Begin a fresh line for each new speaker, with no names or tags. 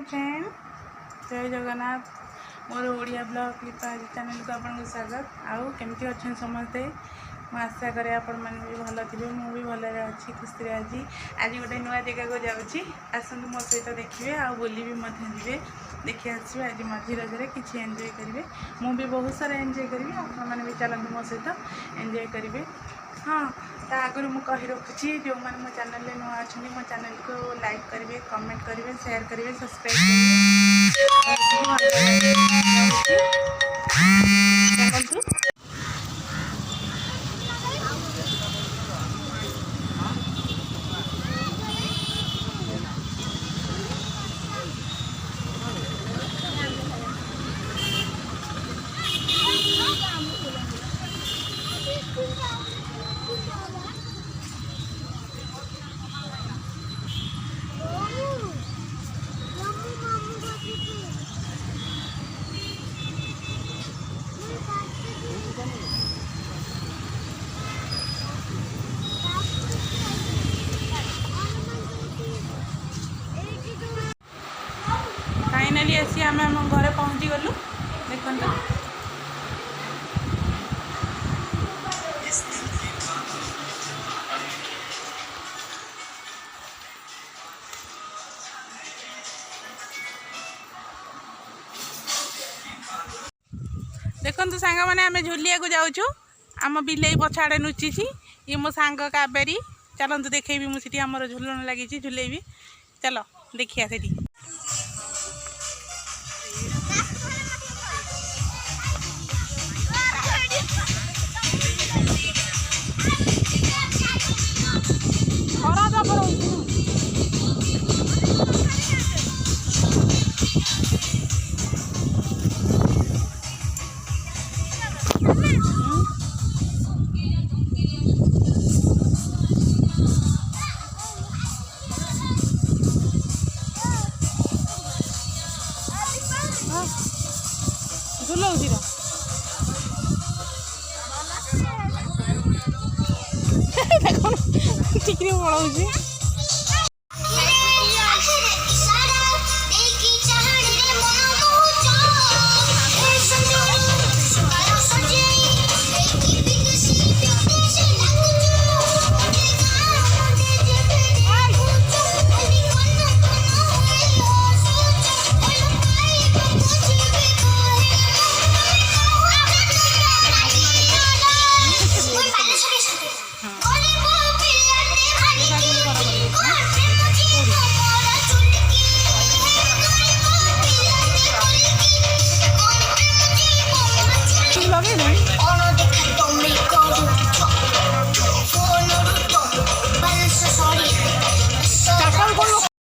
Hello friend, जय जगन्नाथ। मोर Odia blog clip आज channel को आपको स्वागत। आउ केमती अच्छे समस्ते, मुझे आशा करे आपण मैंने भी भल थे। मुझे भल अच्छी खुशी आज आज गोटे नुआ जगह को जाऊँगी। आसतु मो सहित देखिए आ बोली भी जी देखी आसवे। आज मझी रजरे किसी एंजॉय करेंगे, मुझे बहुत सारा एंजॉय करी। आपने भी चलते मो सहित एंजॉय करेंगे। हाँ, ता आगुरी मु कही रखुची जो मैंने मो चैनल रे नुआ अच्छे मो चैनल को लाइक करेंगे, कमेंट करेंगे, शेयर करेंगे, सब्सक्राइब करेंगे। फाइनाली आसी आम घर पहुँची गलु। देखो देखु सांग मैंने आम झुलिया को जाऊँ। आम बिले पछाड़े नुची ये मो सांग कावेरी। चलतु देखी मुझे आमर झुलन लगी झुलेबी। चलो देखिया से झुलाऊँ देख टिकरी पड़ाऊँ। लगे नहीं